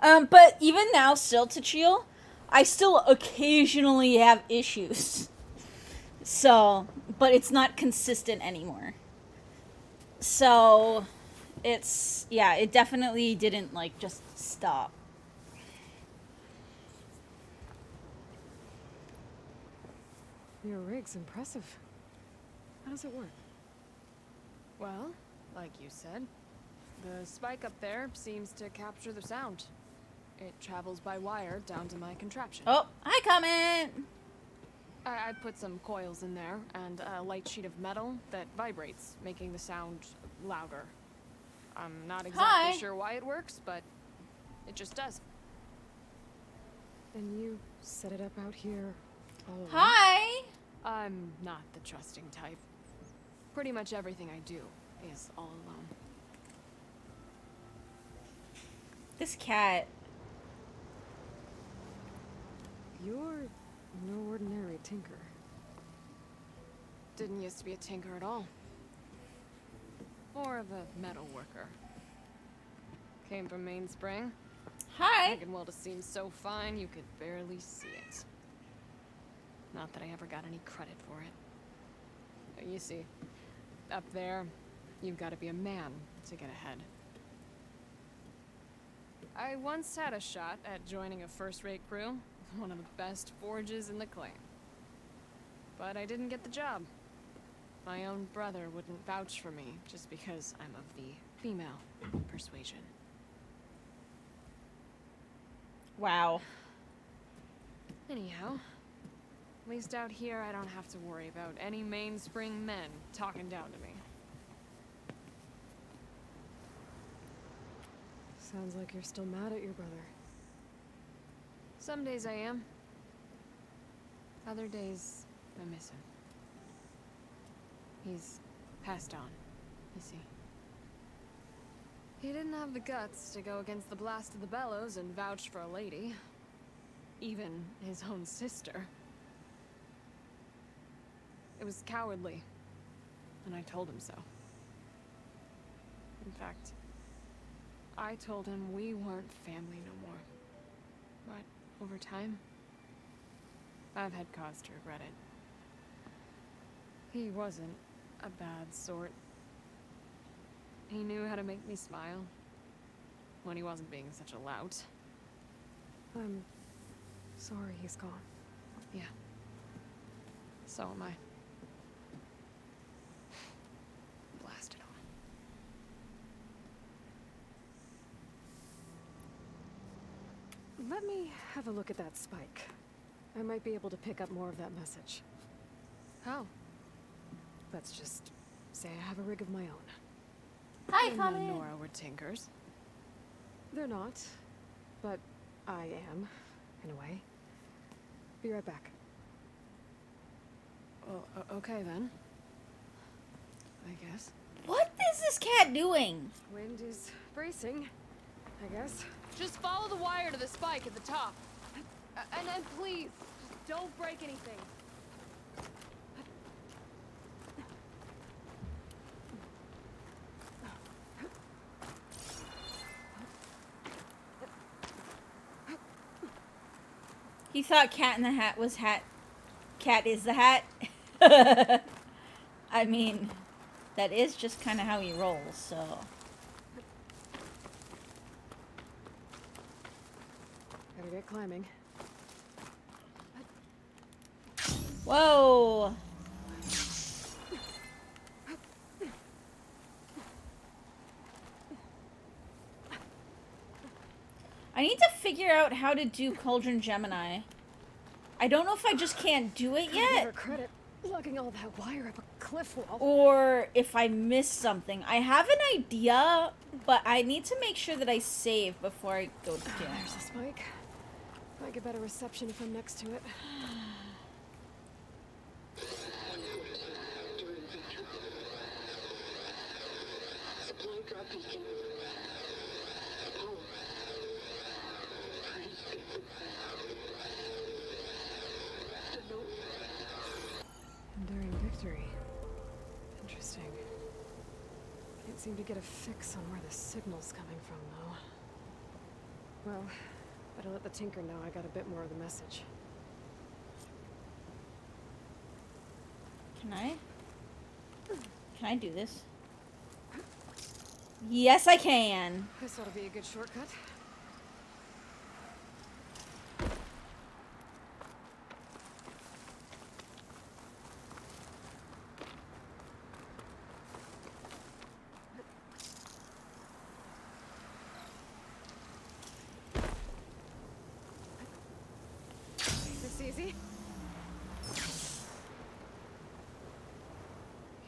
But even now, still to Chio, I still occasionally have issues. So, but it's not consistent anymore. So, it's, yeah, it definitely didn't, like, just stop. Your rig's impressive. How does it work? Well, like you said, the spike up there seems to capture the sound. It travels by wire down to my contraption. Oh, hi, comment! I put some coils in there and a light sheet of metal that vibrates, making the sound louder. I'm not exactly sure why it works, but it just does. And you set it up out here all alone? Hi! I'm not the trusting type. Pretty much everything I do is all alone. This cat. You're no ordinary tinker. Didn't used to be a tinker at all. More of a metal worker. Came from Mainspring. Hi! Making weld seemed so fine you could barely see it. Not that I ever got any credit for it. But you see, up there, you've got to be a man to get ahead. I once had a shot at joining a first-rate crew, one of the best forges in the clan. But I didn't get the job. My own brother wouldn't vouch for me just because I'm of the female persuasion. Wow. Anyhow, at least out here I don't have to worry about any Mainspring men talking down to me. Sounds like you're still mad at your brother. Some days I am. Other days, I miss him. He's passed on, you see. He didn't have the guts to go against the blast of the bellows and vouch for a lady. Even his own sister. It was cowardly, and I told him so. In fact, I told him we weren't family no more. But over time, I've had cause to regret it. He wasn't a bad sort. He knew how to make me smile when he wasn't being such a lout. I'm sorry he's gone. Yeah. So am I. Blast it on. Let me have a look at that spike. I might be able to pick up more of that message. How? Let's just say I have a rig of my own. Hi, And comment! Nora were tinkers. They're not, but I am, in a way. Be right back. Well, okay then. I guess. What is this cat doing? Wind is bracing, I guess. Just follow the wire to the spike at the top. And please, don't break anything. He thought Cat in the Hat was hat. Cat is the hat. I mean, that is just kind of how he rolls, so. Better get climbing. Whoa! I need to figure out how to do Cauldron Gemini. I don't know if I just can't do it Give yet, her credit, lugging all that wire up a cliff wall. or if I missed something. I have an idea, but I need to make sure that I save before I go to dinner. There's a spike. Might get better reception if I'm next to it. Enduring victory. Interesting. Can't seem to get a fix on where the signal's coming from, though. Well, better let the Tinker know I got a bit more of the message. Can I? Can I do this? Yes, I can. This ought to be a good shortcut. This easy?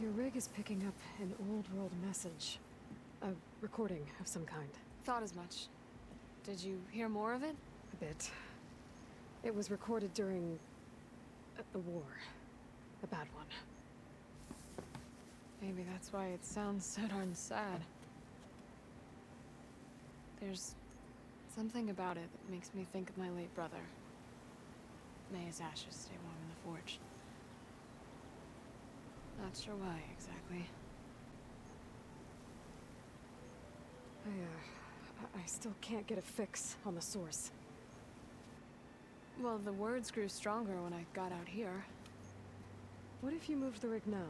Your rig is picking up an old world message. A recording of some kind. Thought as much. Did you hear more of it? A bit. It was recorded during a war. A bad one. Maybe that's why it sounds so darn sad. There's something about it that makes me think of my late brother. May his ashes stay warm in the forge. Not sure why exactly. I still can't get a fix on the source. Well, the words grew stronger when I got out here. What if you moved the rig now?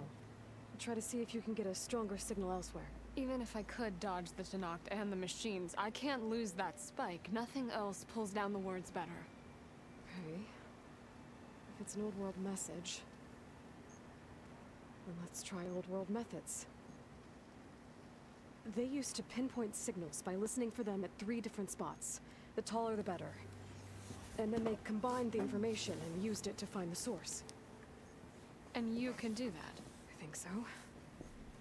Try to see if you can get a stronger signal elsewhere. Even if I could dodge the Tenakth and the machines, I can't lose that spike. Nothing else pulls down the words better. Okay. If it's an old world message, then let's try old world methods. They used to pinpoint signals by listening for them at 3 different spots. The taller the better. And then they combined the information and used it to find the source. And you can do that. I think so.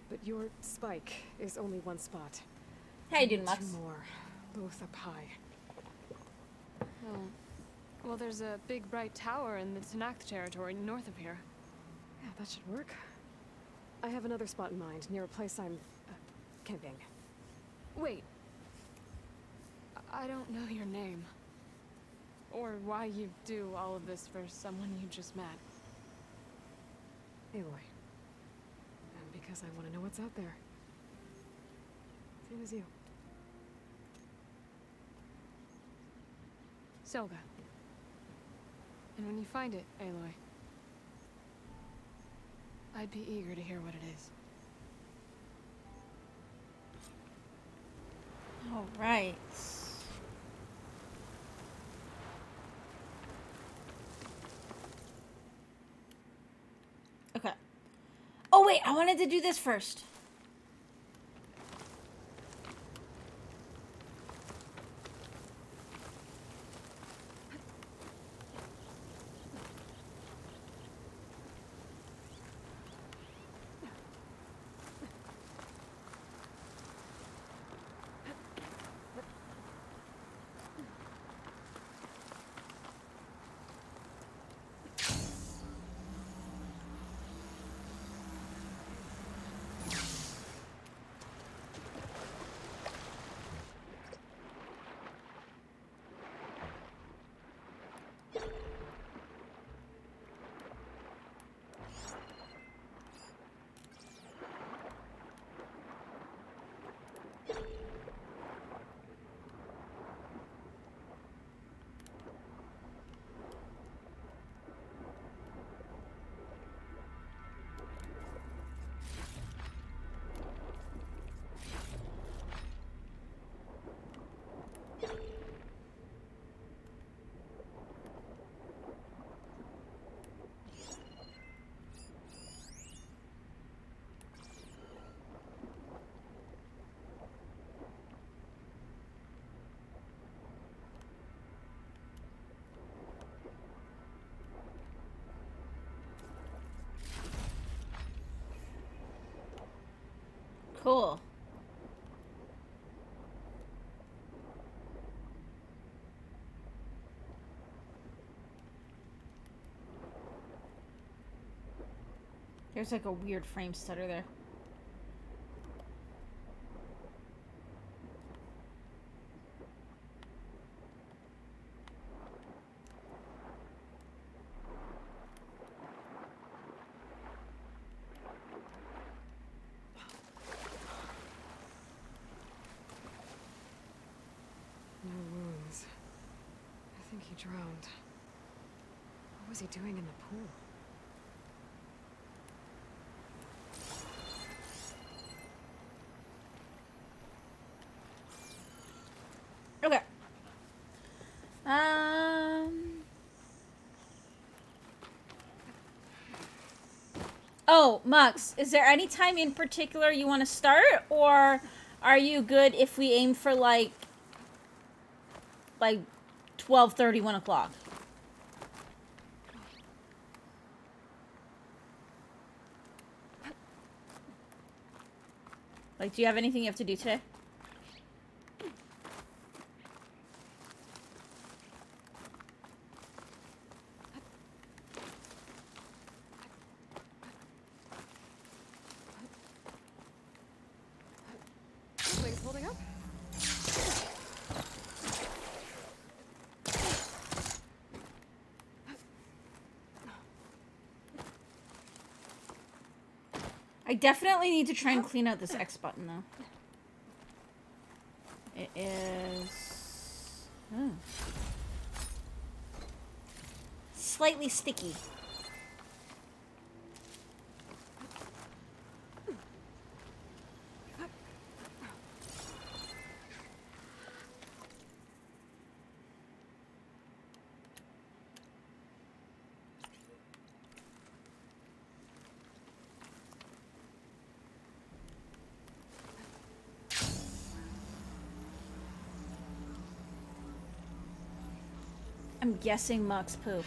But your spike is only 1 spot. How you doing, Two Lux? more, both up high. Oh. Well, there's a big bright tower in the Tenakth territory north of here. Yeah, that should work. I have another spot in mind, near a place I'm camping. Wait. I don't know your name. Or why you do all of this for someone you just met. Aloy. And because I want to know what's out there. Same as you. Silga. And when you find it, Aloy, I'd be eager to hear what it is. All right. Okay. Oh wait, I wanted to do this first. Cool. There's like a weird frame stutter there. No wounds. drowned. What was he doing in the pool? Okay. Oh, Mux, is there any time in particular you want to start, or are you good if we aim for like 12:30, 1 o'clock? Like, do you have anything you have to do today? Things holding up? I definitely need to try and clean out this X button, though. It is... oh. Slightly sticky. I'm guessing Mux pooped.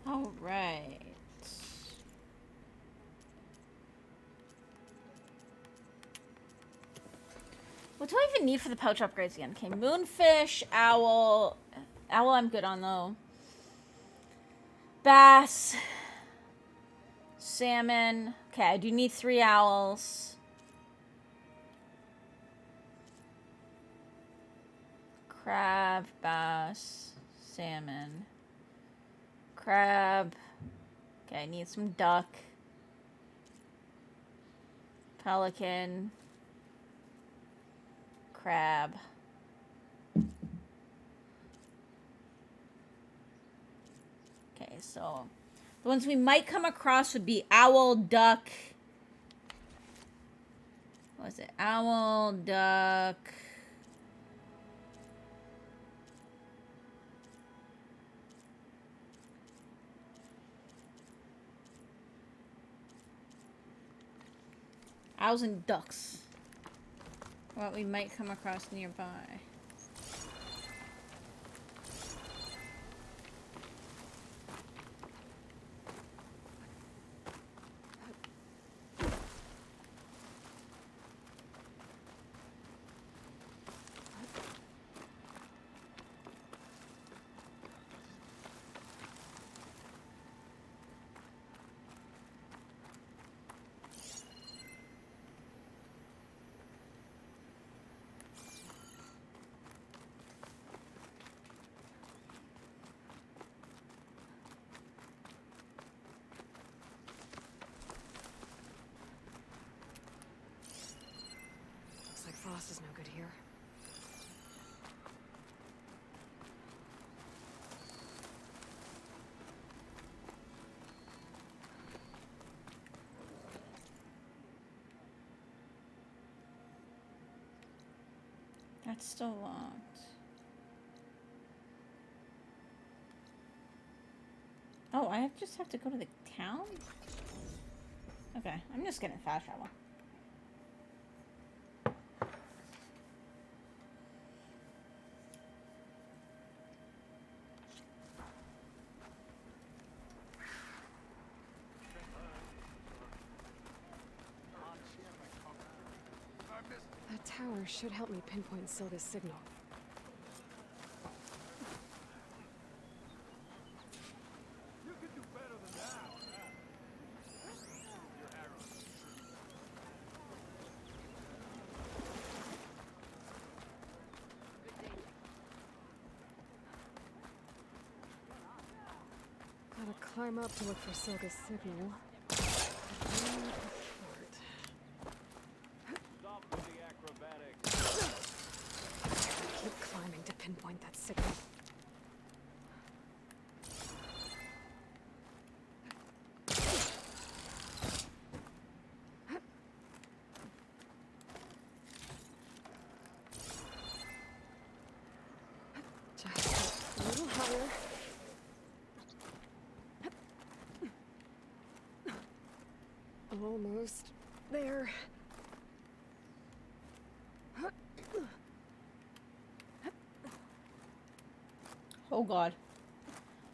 All right. What do I even need for the pouch upgrades again? Okay, moonfish, owl. Owl I'm good on, though. Bass. Salmon. Okay, I do need 3 owls. Crab, bass, salmon. Crab. Okay, I need some duck. Pelican. Crab. Okay, so the ones we might come across would be owl, duck. What was it? Owl, duck. Owls and ducks. What we might come across nearby. Looks like Frost is no good here. That's still locked. Oh, I just have to go to the town? Okay, I'm just getting fast travel. That tower should help me pinpoint Silga's signal. Gotta climb up to look for Silga's signal. Stop with the acrobatics. Keep climbing to pinpoint that signal. Just a little higher. Almost there. Oh god.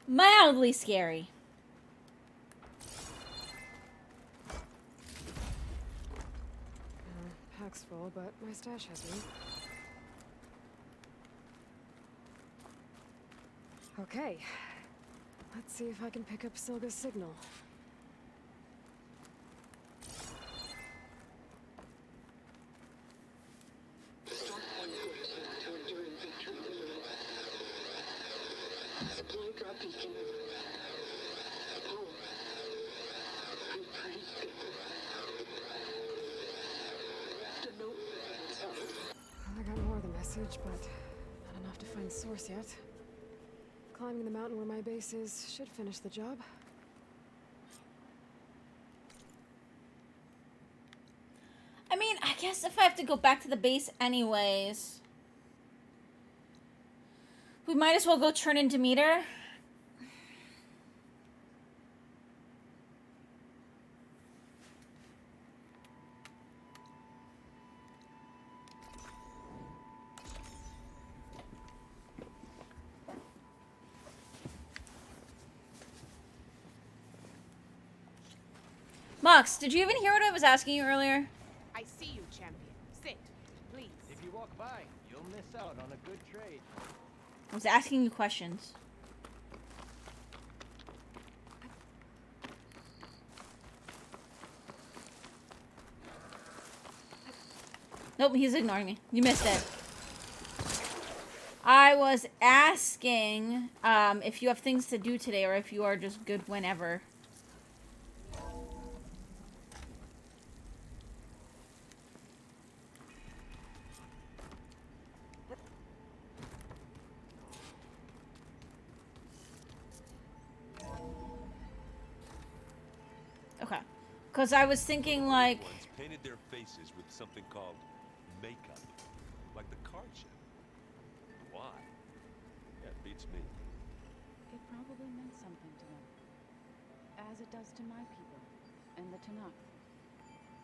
Mildly scary. Pack's full, but my stash has room. Okay. Let's see if I can pick up Silga's signal. I got more of the message, but not enough to find source yet. Climbing the mountain where my base is should finish the job. I mean, I guess if I have to go back to the base anyways, we might as well go turn in Demeter. Mox, did you even hear what I was asking you earlier? I see you, champion. Sit, please. If you walk by, you'll miss out on a good trade. I was asking you questions. Nope, he's ignoring me. You missed it. I was asking if you have things to do today or if you are just good whenever. Okay. Because I was thinking, like... Ones painted their faces with something called makeup. Like the card ship. Why? That beats me. It probably meant something to them. As it does to my people and the Tanakh.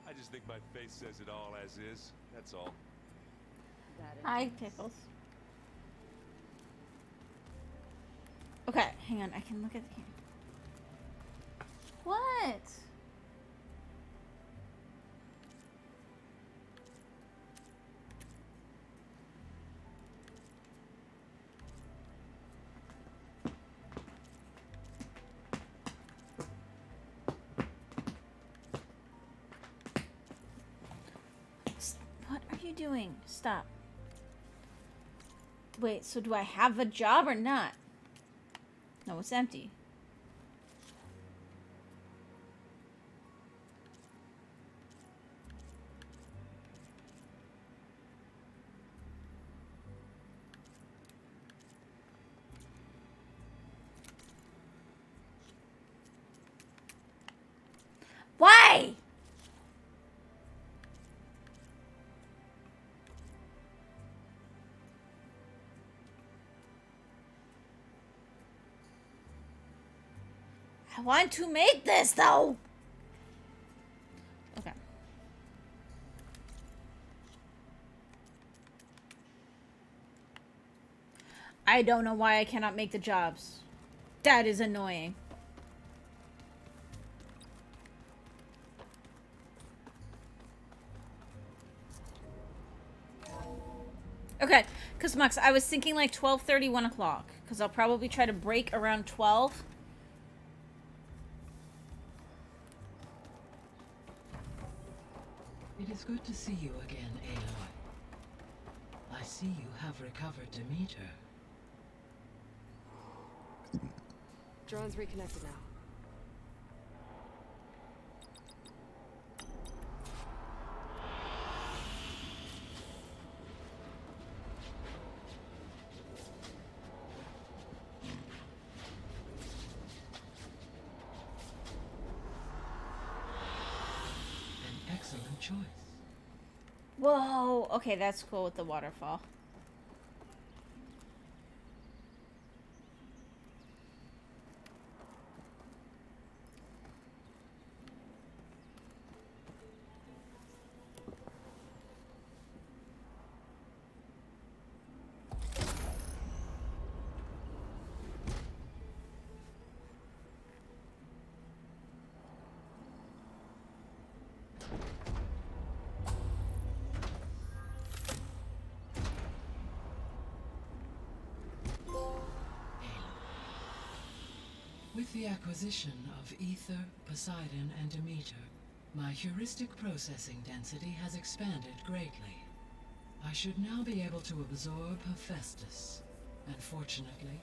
I just think my face says it all as is. That's all. That is Hi, Pickles. Okay, hang on. I can look at the... What? What are you doing? Stop. Wait, so do I have a job or not? No, it's empty. Why? I want to make this though. Okay. I don't know why I cannot make the jobs. That is annoying. Okay, because Mux, I was thinking like 12:30, 1 o'clock. Because I'll probably try to break around 12. It is good to see you again, Aloy. I see you have recovered Demeter. Drone's reconnected now. An excellent choice. Whoa. Okay, that's cool with the waterfall. With the acquisition of Ether, Poseidon, and Demeter, my heuristic processing density has expanded greatly. I should now be able to absorb Hephaestus, and fortunately,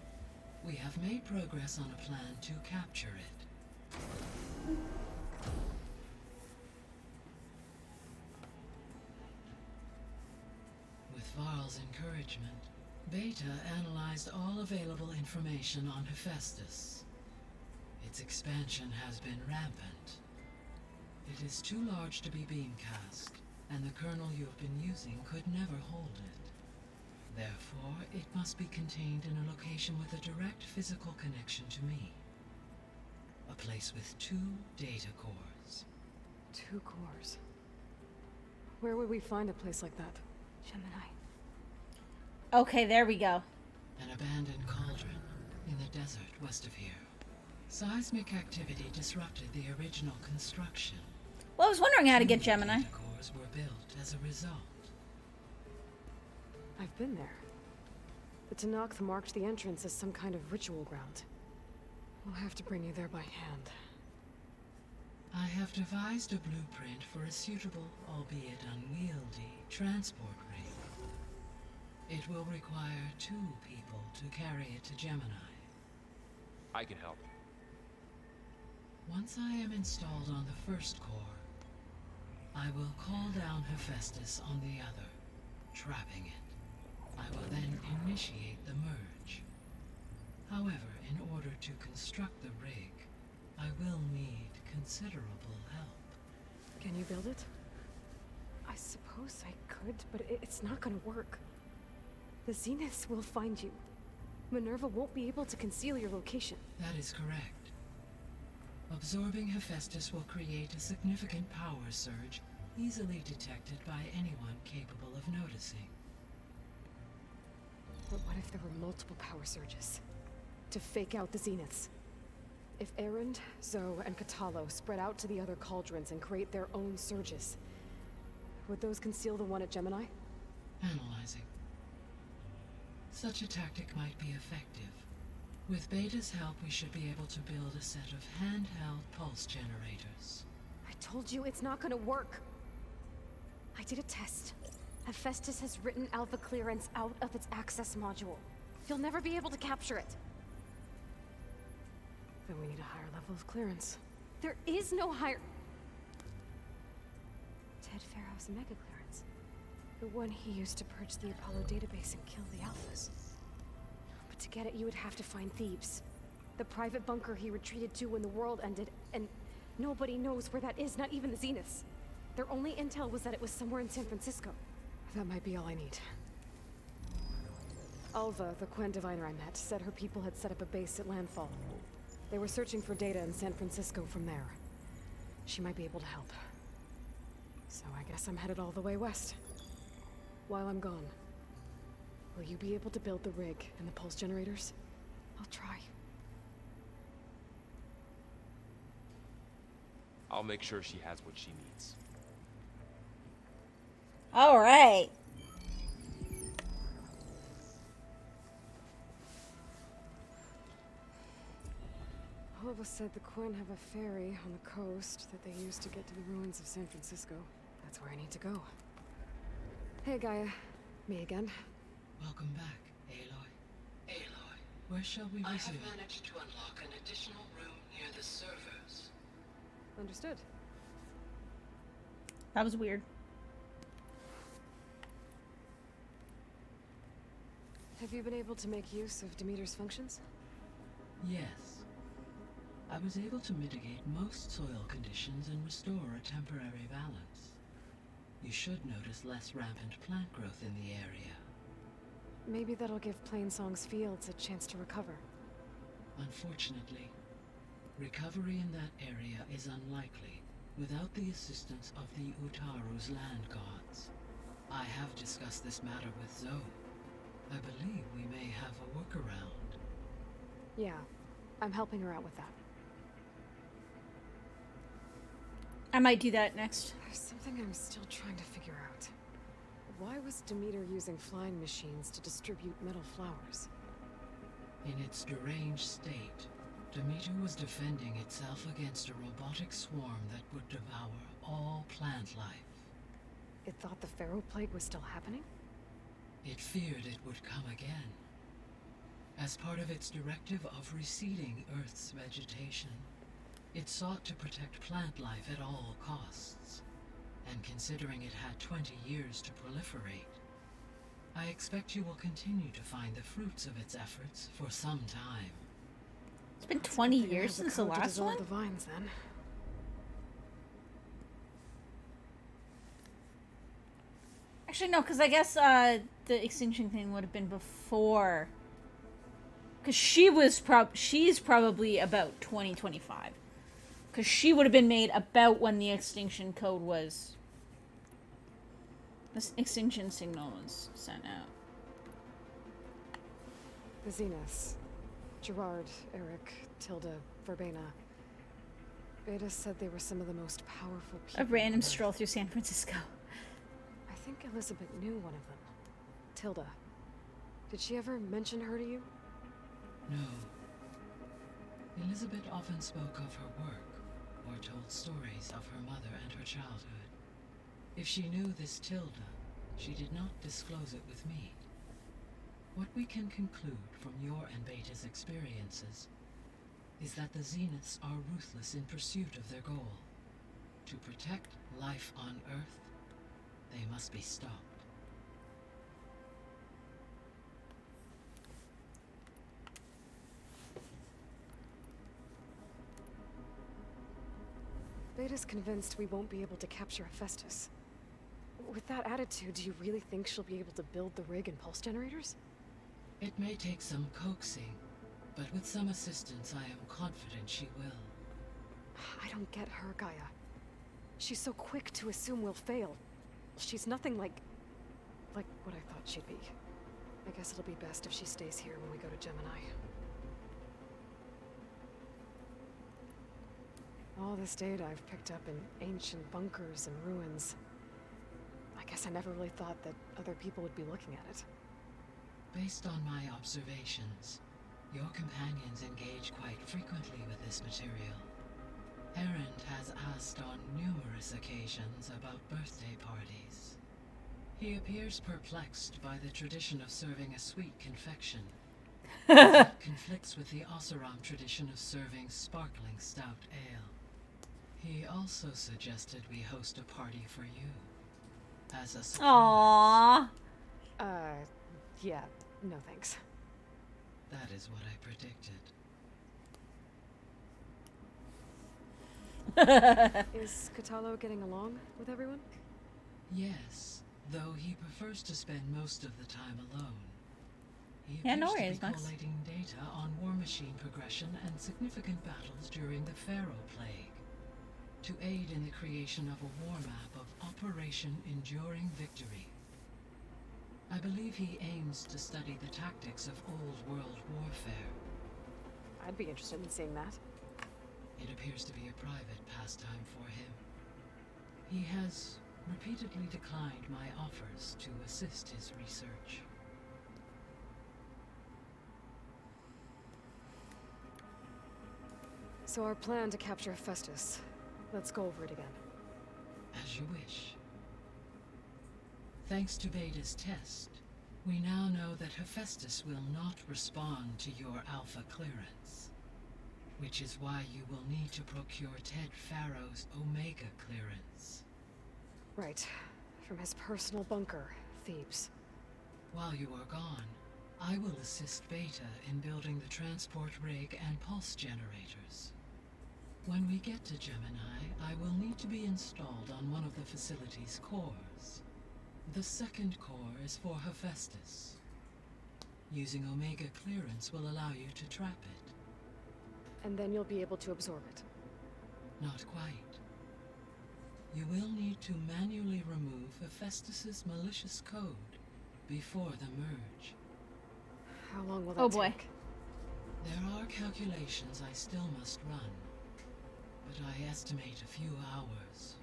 we have made progress on a plan to capture it. With Varl's encouragement, Beta analyzed all available information on Hephaestus. Its expansion has been rampant. It is too large to be beamcast, and the kernel you have been using could never hold it. Therefore, it must be contained in a location with a direct physical connection to me. A place with 2 data cores. 2 cores. Where would we find a place like that? Gemini. Okay, there we go. An abandoned cauldron in the desert west of here. Seismic activity disrupted the original construction. Well, I was wondering how to get 2 Gemini. data cores were built as a result. I've been there. The Tenakth marked the entrance as some kind of ritual ground. We'll have to bring you there by hand. I have devised a blueprint for a suitable, albeit unwieldy, transport rig. It will require 2 people to carry it to Gemini. I can help. Once I am installed on the first core, I will call down Hephaestus on the other, trapping it. I will then initiate the merge. However, in order to construct the rig, I will need considerable help. Can you build it? I suppose I could, but it's not gonna work. The Zeniths will find you. Minerva won't be able to conceal your location. That is correct. Absorbing Hephaestus will create a significant power surge, easily detected by anyone capable of noticing. But what if there were multiple power surges? To fake out the Zeniths? If Erend, Zoe, and Katalo spread out to the other cauldrons and create their own surges, would those conceal the one at Gemini? Analyzing. Such a tactic might be effective. With Beta's help, we should be able to build a set of handheld pulse generators. I told you it's not gonna work. I did a test. Hephaestus has written Alpha Clearance out of its access module. You'll never be able to capture it. Then we need a higher level of clearance. There is no higher... Ted Pharaoh's mega clearance. The one he used to purge the Apollo database and kill the Alphas. But to get it, you would have to find Thebes. The private bunker he retreated to when the world ended, and nobody knows where that is, not even the Zeniths. Their only intel was that it was somewhere in San Francisco. That might be all I need. Alva, the Quen diviner I met, said her people had set up a base at landfall. They were searching for data in San Francisco from there. She might be able to help. So I guess I'm headed all the way west. While I'm gone, will you be able to build the rig and the pulse generators? I'll try. I'll make sure she has what she needs. All right. All of us said the Quinn have a ferry on the coast that they used to get to the ruins of San Francisco. That's where I need to go. Hey, Gaia. Me again. Welcome back, Aloy. Aloy, where shall we resume? I have managed to unlock an additional room near the servers. Understood. That was weird. Have you been able to make use of Demeter's functions? Yes. I was able to mitigate most soil conditions and restore a temporary balance. You should notice less rampant plant growth in the area. Maybe that'll give Plainsong's fields a chance to recover. Unfortunately, recovery in that area is unlikely without the assistance of the Utaru's land gods. I have discussed this matter with Zoe. I believe we may have a workaround. Yeah, I'm helping her out with that. I might do that next. There's something I'm still trying to figure out. Why was Demeter using flying machines to distribute metal flowers? In its deranged state, Demeter was defending itself against a robotic swarm that would devour all plant life. It thought the Pharaoh Plague was still happening? It feared it would come again. As part of its directive of receding Earth's vegetation, it sought to protect plant life at all costs. And considering it had 20 years to proliferate, I expect you will continue to find the fruits of its efforts for some time. It's been 20 years since the last one? The vines, then. Actually, no, because I guess the extinction thing would have been before. Because she's probably about 2025. Because she would have been made about when the extinction code was. The extinction signal was sent out. The Zeniths. Gerard, Eric, Tilda, Verbena. Beta said they were some of the most powerful people. A random on Earth. stroll through San Francisco. I think Elizabeth knew one of them. Tilda. Did she ever mention her to you? No. Elizabeth often spoke of her work, or told stories of her mother and her childhood. If she knew this Tilda, she did not disclose it with me. What we can conclude from your and Beta's experiences is that the Zeniths are ruthless in pursuit of their goal. To protect life on Earth, they must be stopped. Beta's convinced we won't be able to capture Hephaestus. With that attitude, do you really think she'll be able to build the rig and pulse generators? It may take some coaxing, but with some assistance I am confident she will. I don't get her, Gaia. She's so quick to assume we'll fail. She's nothing like what I thought she'd be. I guess it'll be best if she stays here when we go to Gemini. All this data I've picked up in ancient bunkers and ruins. I guess I never really thought that other people would be looking at it. Based on my observations, your companions engage quite frequently with this material. Erend has asked on numerous occasions about birthday parties. He appears perplexed by the tradition of serving a sweet confection. It conflicts with the Oseram tradition of serving sparkling stout ale. He also suggested we host a party for you. As a surprise. Aww. Yeah, no thanks. That is what I predicted. Is Katalo getting along with everyone? Yes, though he prefers to spend most of the time alone. He Yeah, no appears worries, to be Max. collating data on war machine progression and significant battles during the Pharaoh Plague, to aid in the creation of a war map of Operation Enduring Victory. I believe he aims to study the tactics of old world warfare. I'd be interested in seeing that. It appears to be a private pastime for him. He has repeatedly declined my offers to assist his research. So our plan to capture Hephaestus. Let's go over it again. As you wish. Thanks to Beta's test, we now know that Hephaestus will not respond to your Alpha clearance, which is why you will need to procure Ted Pharaoh's Omega clearance. Right. From his personal bunker, Thebes. While you are gone, I will assist Beta in building the transport rig and pulse generators. When we get to Gemini, I will need to be installed on one of the facility's cores. The second core is for Hephaestus. Using Omega clearance will allow you to trap it. And then you'll be able to absorb it. Not quite. You will need to manually remove Hephaestus's malicious code before the merge. How long will that Oh boy. take? There are calculations I still must run, but I estimate a few hours.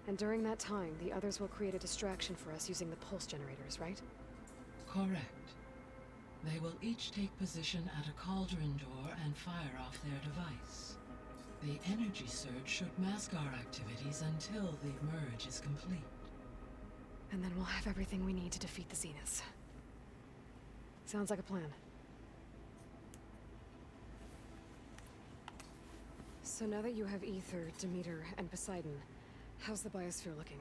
And during that time, the others will create a distraction for us using the pulse generators, right? Correct. They will each take position at a cauldron door and fire off their device. The energy surge should mask our activities until the merge is complete. And then we'll have everything we need to defeat the Zeniths. Sounds like a plan. So now that you have Ether, Demeter, and Poseidon, how's the biosphere looking?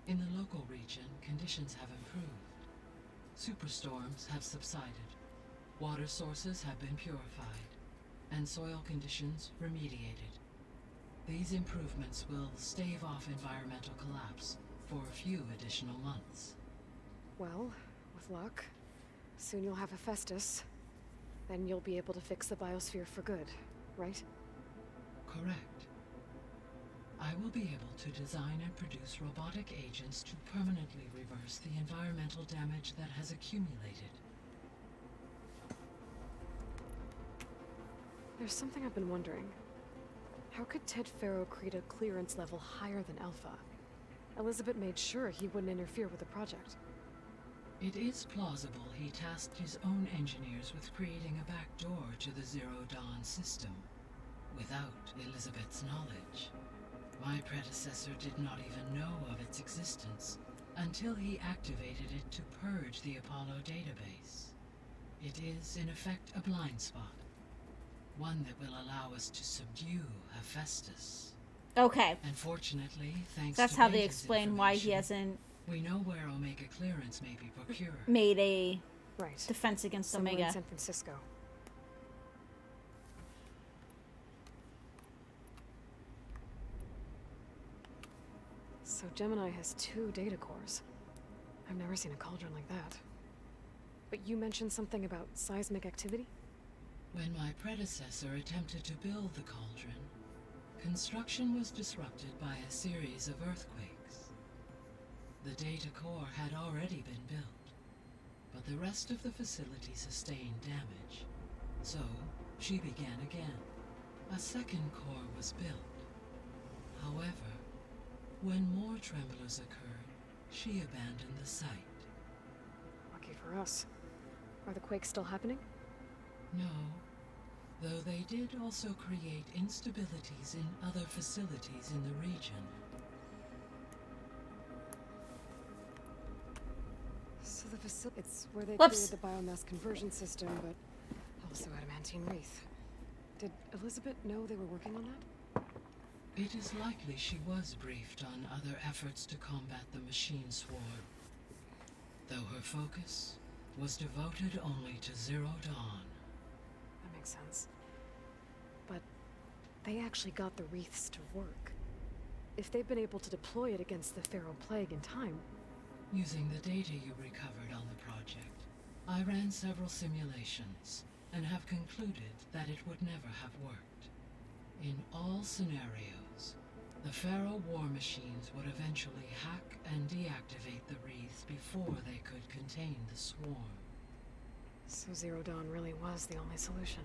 In the local region, conditions have improved. Superstorms have subsided, water sources have been purified, and soil conditions remediated. These improvements will stave off environmental collapse for a few additional months. Well, with luck, soon you'll have Hephaestus. Then you'll be able to fix the biosphere for good, right? Correct. I will be able to design and produce robotic agents to permanently reverse the environmental damage that has accumulated. There's something I've been wondering. How could Ted Pharaoh create a clearance level higher than Alpha? Elizabeth made sure he wouldn't interfere with the project. It is plausible he tasked his own engineers with creating a back door to the Zero Dawn system, without Elizabeth's knowledge. My predecessor did not even know of its existence until he activated it to purge the Apollo database. It is, in effect, a blind spot. One that will allow us to subdue Hephaestus. Okay. And fortunately, thanks That's to how they Beta's explain why he information, hasn't we know where Omega clearance may be procured. made a Right. defense against Somewhere in Omega. San Francisco. So Gemini has 2 data cores. I've never seen a cauldron like that. But you mentioned something about seismic activity? When my predecessor attempted to build the cauldron, construction was disrupted by a series of earthquakes. The data core had already been built, but the rest of the facility sustained damage. So, she began again. A second core was built. However, when more tremblers occurred, she abandoned the site. Lucky for us. Are the quakes still happening? No, though they did also create instabilities in other facilities in the region. So the facility, it's where they Whoops. created the biomass conversion system, but also adamantine wreath. Did Elizabeth know they were working on that? It is likely she was briefed on other efforts to combat the machine swarm, though her focus was devoted only to Zero Dawn. That makes sense. But they actually got the wreaths to work. If they've been able to deploy it against the Pharaoh Plague in time, Using the data you recovered on the project, I ran several simulations and have concluded that it would never have worked. In all scenarios, the Pharaoh war machines would eventually hack and deactivate the wreaths before they could contain the swarm. So Zero Dawn really was the only solution.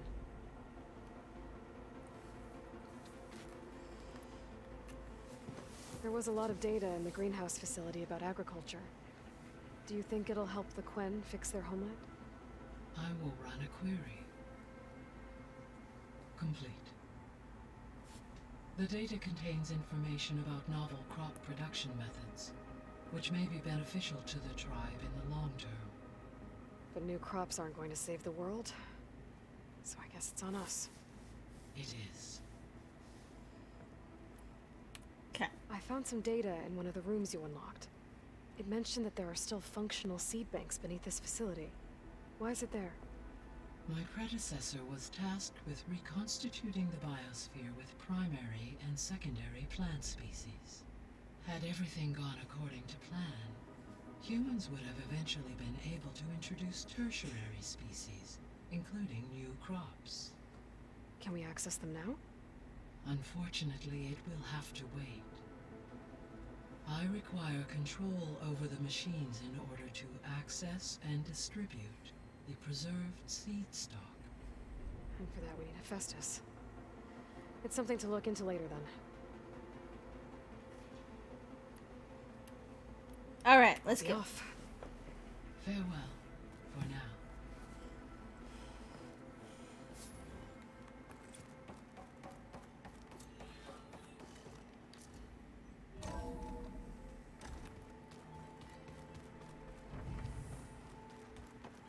There was a lot of data in the greenhouse facility about agriculture. Do you think it'll help the Quen fix their homeland? I will run a query. Complete. The data contains information about novel crop production methods, which may be beneficial to the tribe in the long term. But new crops aren't going to save the world, so I guess it's on us. It is. Okay. I found some data in one of the rooms you unlocked. It mentioned that there are still functional seed banks beneath this facility. Why is it there? My predecessor was tasked with reconstituting the biosphere with primary and secondary plant species. Had everything gone according to plan, humans would have eventually been able to introduce tertiary species, including new crops. Can we access them now? Unfortunately, it will have to wait. I require control over the machines in order to access and distribute the preserved seed stock. And for that we need Hephaestus. It's something to look into later then. All right, let's Be go. off. Farewell, for now.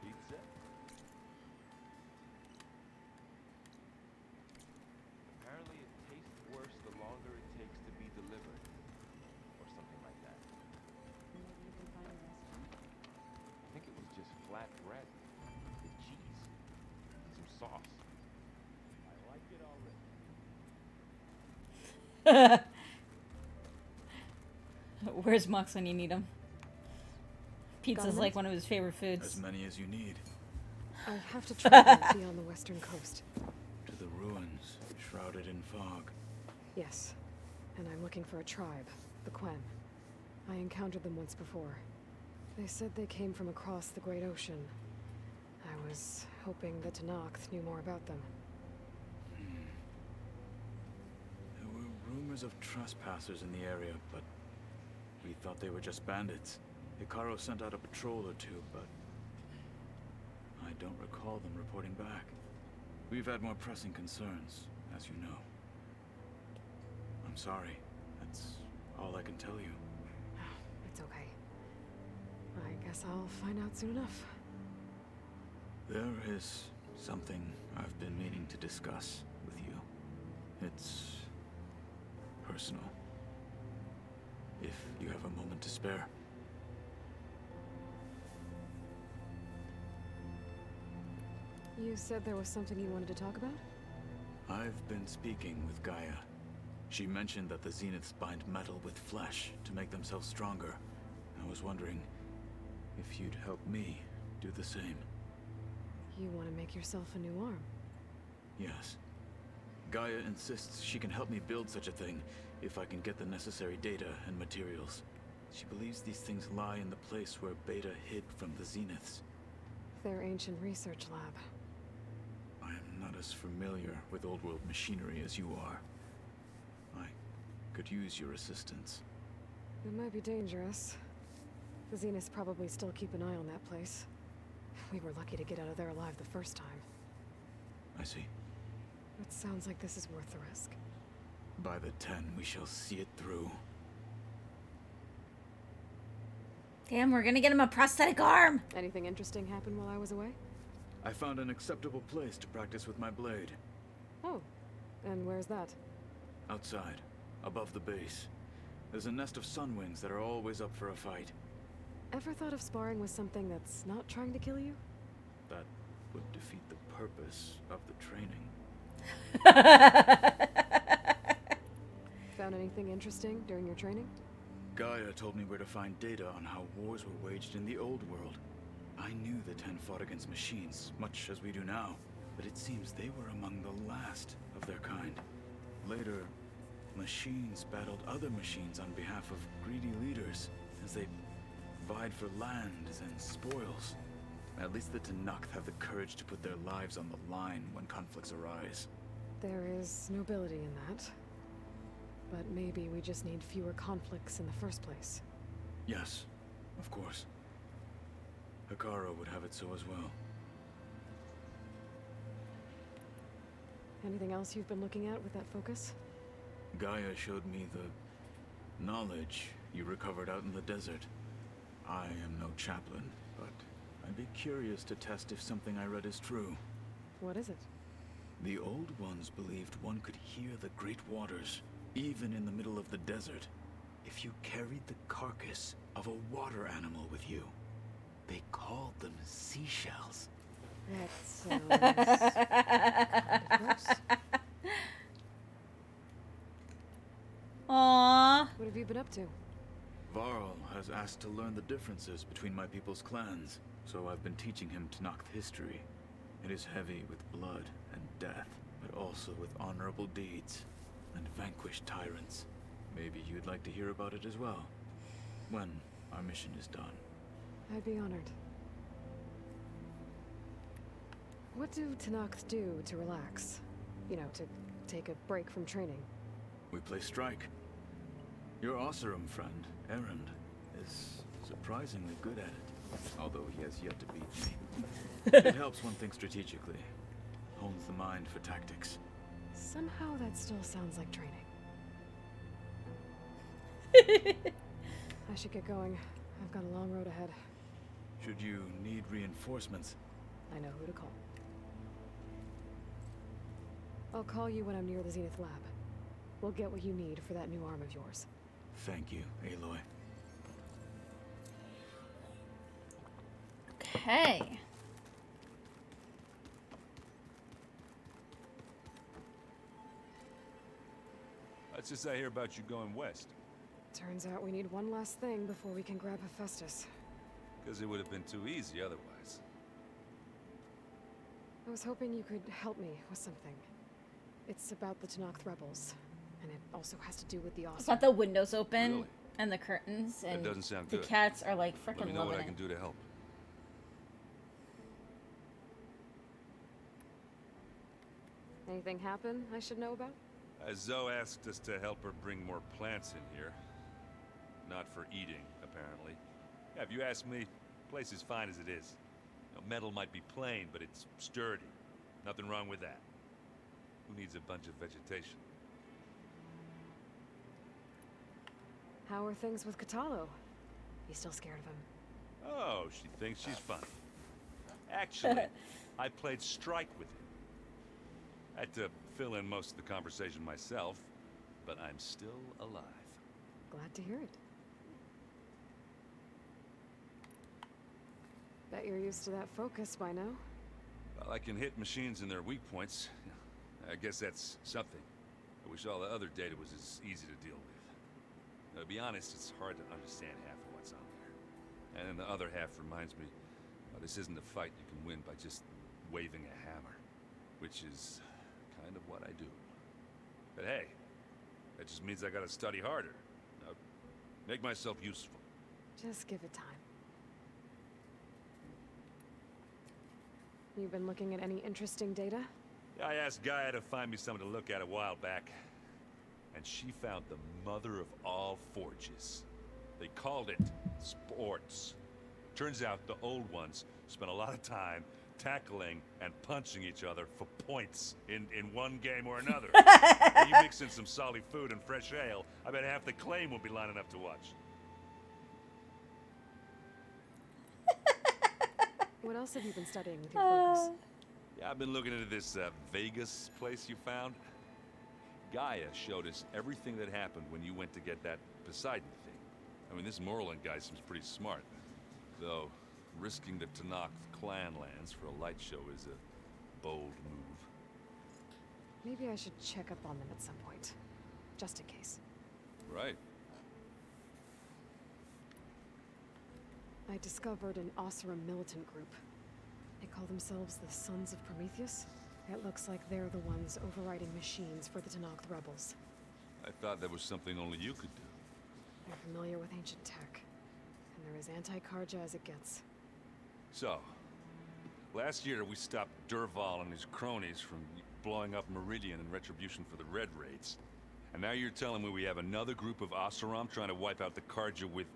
Pizza? Apparently it tastes worse the longer it takes to be delivered. Or something like that. Maybe you can find a restaurant. I think it was just flat bread with cheese and some sauce. I like it already. Where's Mux when you need him? Pizza's Got a like minute? one of his favorite foods. As many as you need. I have to travel beyond the western coast. To the ruins, shrouded in fog. Yes. And I'm looking for a tribe, the Quen. I encountered them once before. They said they came from across the Great Ocean. I was hoping that Tenakth knew more about them. There were rumors of trespassers in the area, but we thought they were just bandits. Hikaru sent out a patrol or two, but I don't recall them reporting back. We've had more pressing concerns, as you know. I'm sorry. That's all I can tell you. It's okay. I guess I'll find out soon enough. There is something I've been meaning to discuss with you. It's personal. If you have a moment to spare. You said there was something you wanted to talk about? I've been speaking with Gaia. She mentioned that the Zeniths bind metal with flesh to make themselves stronger. I was wondering if you'd help me do the same. You want to make yourself a new arm? Yes. Gaia insists she can help me build such a thing if I can get the necessary data and materials. She believes these things lie in the place where Beta hid from the Zeniths. Their ancient research lab. I am not as familiar with old world machinery as you are. I could use your assistance. It might be dangerous. The Zeniths probably still keep an eye on that place. We were lucky to get out of there alive the first time. I see. It sounds like this is worth the risk. By the 10, we shall see it through. Damn, we're gonna get him a prosthetic arm. Anything interesting happen while I was away? I found an acceptable place to practice with my blade. Oh, and where's that? Outside, above the base. There's a nest of sunwings that are always up for a fight. Ever thought of sparring with something that's not trying to kill you? That would defeat the purpose of the training. Found anything interesting during your training? Gaia told me where to find data on how wars were waged in the old world. I knew the Ten fought against machines, much as we do now, but it seems they were among the last of their kind. Later, machines battled other machines on behalf of greedy leaders as they vied for lands and spoils. At least the Tenakth have the courage to put their lives on the line when conflicts arise. There is nobility in that. But maybe we just need fewer conflicts in the first place. Yes, of course. Hekarro would have it so as well. Anything else you've been looking at with that focus? Gaia showed me the knowledge you recovered out in the desert. I am no chaplain, but I'd be curious to test if something I read is true. What is it? The Old Ones believed one could hear the great waters, even in the middle of the desert, if you carried the carcass of a water animal with you. They called them seashells. That sounds kind of gross. Aww. What have you been up to? Varl has asked to learn the differences between my people's clans, so I've been teaching him Tenakth history. It is heavy with blood and death, but also with honorable deeds and vanquished tyrants. Maybe you'd like to hear about it as well, when our mission is done. I'd be honored. What do Tenakth do to relax? You know, to take a break from training? We play strike. Your Oseram friend, Erend, is surprisingly good at it, although he has yet to beat me. It helps one think strategically, hones the mind for tactics. Somehow that still sounds like training. I should get going. I've got a long road ahead. Should you need reinforcements? I know who to call. I'll call you when I'm near the Zenith lab. We'll get what you need for that new arm of yours. Thank you, Aloy. Okay. What's this I hear about you going west? Turns out we need one last thing before we can grab Hephaestus. Because it would have been too easy otherwise. I was hoping you could help me with something. It's about the Tenakth rebels, and it also has to do with the I've Oseram. got the windows open Really? and the curtains, and That doesn't sound the good. cats are like Let freaking me know what loving I can it. do to help. Anything happen I should know about? Zoe asked us to help her bring more plants in here. Not for eating, apparently. Yeah, if you ask me, the place is fine as it is. You know, metal might be plain, but it's sturdy. Nothing wrong with that. Who needs a bunch of vegetation? How are things with Katalo? You still scared of him? Oh, she thinks she's funny. Actually, I played strike with him. I had to fill in most of the conversation myself, but I'm still alive. Glad to hear it. Bet you're used to that focus by now. Well, I can hit machines in their weak points. I guess that's something. I wish all the other data was as easy to deal with. Now, to be honest, it's hard to understand half of what's on there. And then the other half reminds me, this isn't a fight you can win by just waving a hammer. Which is kind of what I do. But hey, that just means I gotta study harder. Make myself useful. Just give it time. You've been looking at any interesting data? Yeah, I asked Gaia to find me something to look at a while back. And she found the mother of all forges. They called it sports. Turns out the old ones spent a lot of time tackling and punching each other for points in one game or another. You mix in some solid food and fresh ale, I bet half the claim will be lining up to watch. What else have you been studying with your focus? Yeah, I've been looking into this Vegas place you found. Gaia showed us everything that happened when you went to get that Poseidon thing. I mean, this Morland guy seems pretty smart. Though, risking the Tenakth clan lands for a light show is a bold move. Maybe I should check up on them at some point. Just in case. Right. I discovered an Oseram militant group. They call themselves the Sons of Prometheus. It looks like they're the ones overriding machines for the Tenakth rebels. I thought that was something only you could do. They're familiar with ancient tech, and they're as anti-Karja as it gets. So, last year we stopped Durval and his cronies from blowing up Meridian in retribution for the Red Raids. And now you're telling me we have another group of Oseram trying to wipe out the Karja with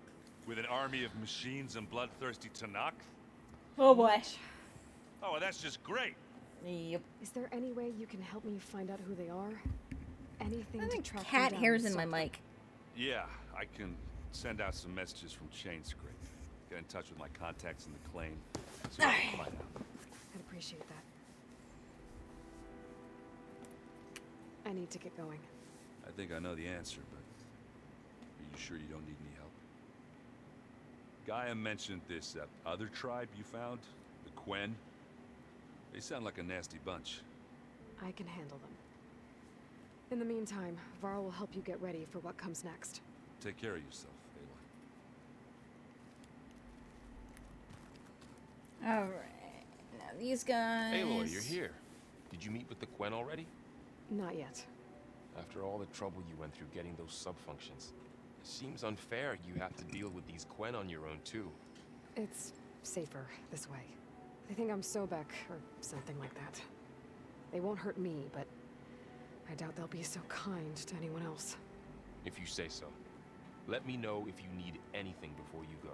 an army of machines and bloodthirsty Tenakth? Oh boy. Oh, well, that's just great. Yep. Is there any way you can help me find out who they are? Anything I to think track them cat down hairs and in my stop them? mic. Yeah, I can send out some messages from Chain Scrape. Get in touch with my contacts in the claim. See what I can find out. I'd appreciate that. I need to get going. I think I know the answer, but are you sure you don't need any help? Gaia mentioned this other tribe you found, the Quen. They sound like a nasty bunch. I can handle them. In the meantime, Varl will help you get ready for what comes next. Take care of yourself, Aloy. Alright. Now these guys. Aloy, you're here. Did you meet with the Quen already? Not yet. After all the trouble you went through getting those sub-functions, it seems unfair you have to deal with these Quen on your own too. It's safer this way. They think I'm Sobek, or something like that. They won't hurt me, but I doubt they'll be so kind to anyone else. If you say so. Let me know if you need anything before you go.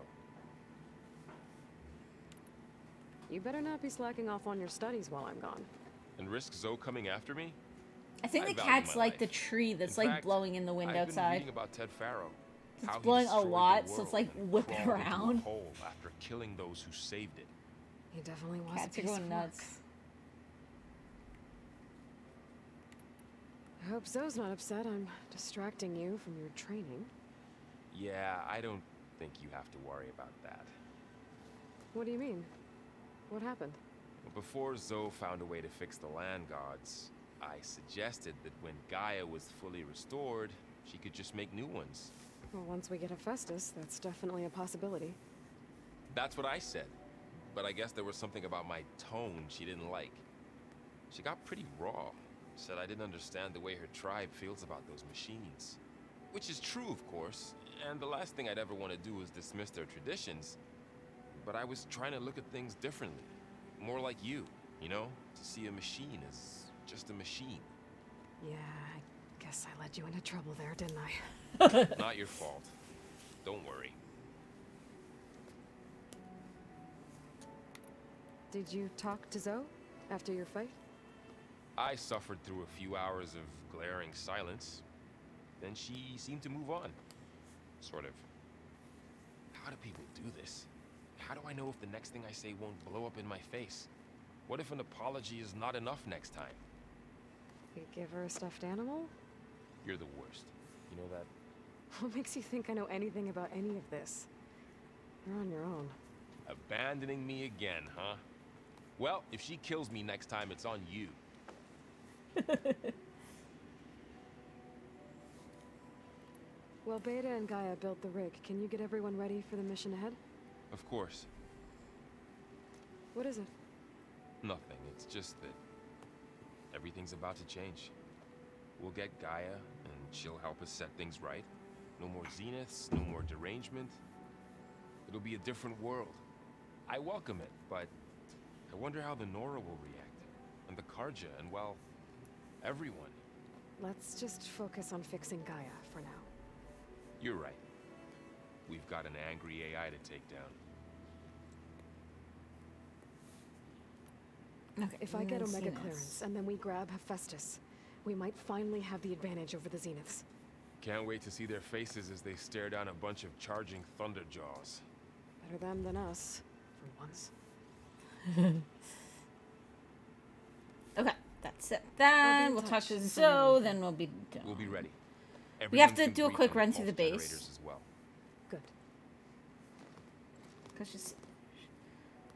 You better not be slacking off on your studies while I'm gone. And risk Zoe coming after me? I think I the value cat's my like life. the tree that's In like fact, blowing in the wind I've been outside. reading about Ted Faro. It's How he blowing a destroyed the lot, so it's world like and whipping crawled into a around. hole after killing those who saved it. He definitely was Cats a are piece going of nuts. work. I hope Zoe's not upset I'm distracting you from your training. Yeah, I don't think you have to worry about that. What do you mean? What happened? Before Zoe found a way to fix the land gods, I suggested that when Gaia was fully restored, she could just make new ones. Well, once we get Hephaestus, that's definitely a possibility. That's what I said. But I guess there was something about my tone she didn't like. She got pretty raw. Said I didn't understand the way her tribe feels about those machines. Which is true, of course, and the last thing I'd ever want to do is dismiss their traditions. But I was trying to look at things differently. More like you know? To see a machine as just a machine. Yeah, I guess I led you into trouble there, didn't I? Not your fault. Don't worry. Did you talk to Zoe after your fight? I suffered through a few hours of glaring silence. Then she seemed to move on. Sort of. How do people do this? How do I know if the next thing I say won't blow up in my face? What if an apology is not enough next time? You give her a stuffed animal? You're the worst. You know that? What makes you think I know anything about any of this? You're on your own. Abandoning me again, huh? Well, if she kills me next time, it's on you. Well, Beta and Gaia built the rig. Can you get everyone ready for the mission ahead? Of course. What is it? Nothing. It's just that everything's about to change. We'll get Gaia, and she'll help us set things right. No more zeniths, no more derangement. It'll be a different world. I welcome it, but I wonder how the Nora will react. And the Karja, and well, everyone. Let's just focus on fixing Gaia for now. You're right. We've got an angry AI to take down. Okay. If I get let's see Omega this. clearance, and then we grab Hephaestus, we might finally have the advantage over the Zeniths. Can't wait to see their faces as they stare down a bunch of charging Thunderjaws. Better them than us, for once. Okay, that's it. I'll be Then in we'll touch talk to if I need Zoe, anything. then we'll be done. We'll be ready. We have Everyone to can do a brief quick on run the through the pulse base. generators as well. Good. Because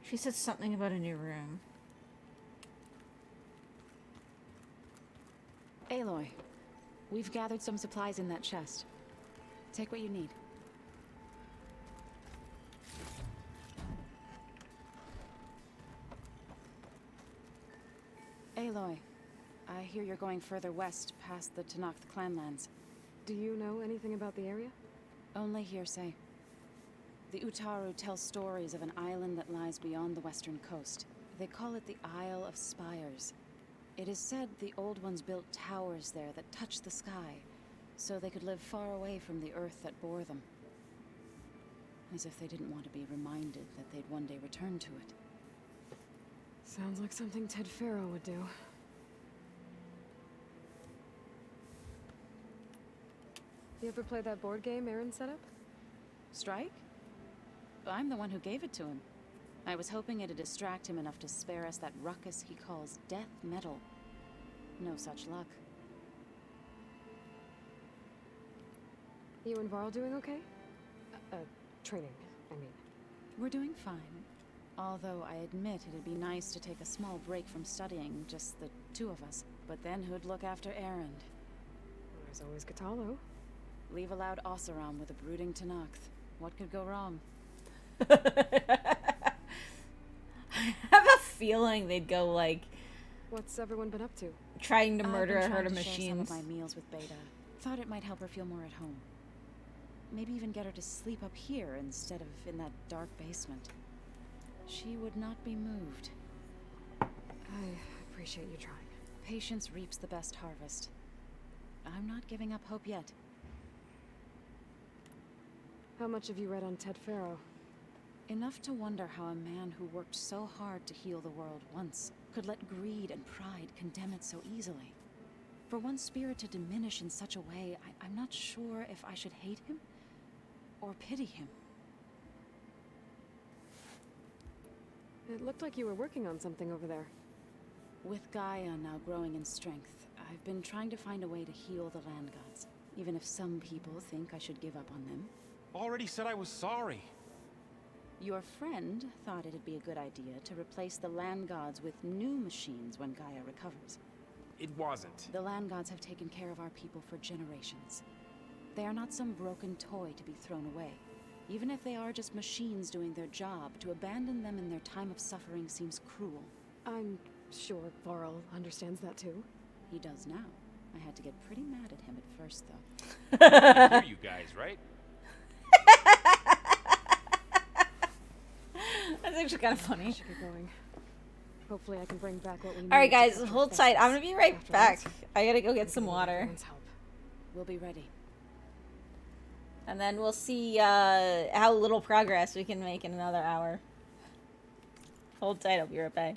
she said something about a new room. Aloy, we've gathered some supplies in that chest. Take what you need. Aloy, I hear you're going further west past the Tenakth clanlands. Do you know anything about the area? Only hearsay. The Utaru tell stories of an island that lies beyond the western coast. They call it the Isle of Spires. It is said the Old Ones built towers there that touch the sky, so they could live far away from the earth that bore them. As if they didn't want to be reminded that they'd one day return to it. Sounds like something Ted Faro would do. You ever play that board game Aaron set up? Strike? I'm the one who gave it to him. I was hoping it'd distract him enough to spare us that ruckus he calls death metal. No such luck. You and Varl doing okay? Training, I mean. We're doing fine. Although I admit it'd be nice to take a small break from studying, just the two of us. But then who'd look after Erend? There's always Katalo. Leave a loud Oseram with a brooding Tenakth. What could go wrong? I have a feeling they'd go like, What's everyone been up to? trying to I've murder been a herd trying of to share some machines. of my meals with Beta. Thought it might help her feel more at home. Maybe even get her to sleep up here instead of in that dark basement. She would not be moved. I appreciate you trying. Patience reaps the best harvest. I'm not giving up hope yet. How much have you read on Ted Faro? Enough to wonder how a man who worked so hard to heal the world once could let greed and pride condemn it so easily. For one spirit to diminish in such a way, I'm not sure if I should hate him or pity him. It looked like you were working on something over there. With Gaia now growing in strength, I've been trying to find a way to heal the land gods, even if some people think I should give up on them. Already said I was sorry. Your friend thought it'd be a good idea to replace the land gods with new machines when Gaia recovers. It wasn't. The land gods have taken care of our people for generations. They are not some broken toy to be thrown away. Even if they are just machines doing their job, to abandon them in their time of suffering seems cruel. I'm sure Varl understands that too. He does now. I had to get pretty mad at him at first, though. I hear you guys, right? That's actually kind of funny. I should get going. Hopefully I can bring back what we need. Alright to guys, capture hold tight. I'm gonna be right afterwards. back. I gotta go get I'm some gonna need water. everyone's help. We'll be ready. And then we'll see how little progress we can make in another hour. Hold tight, I'll be right back.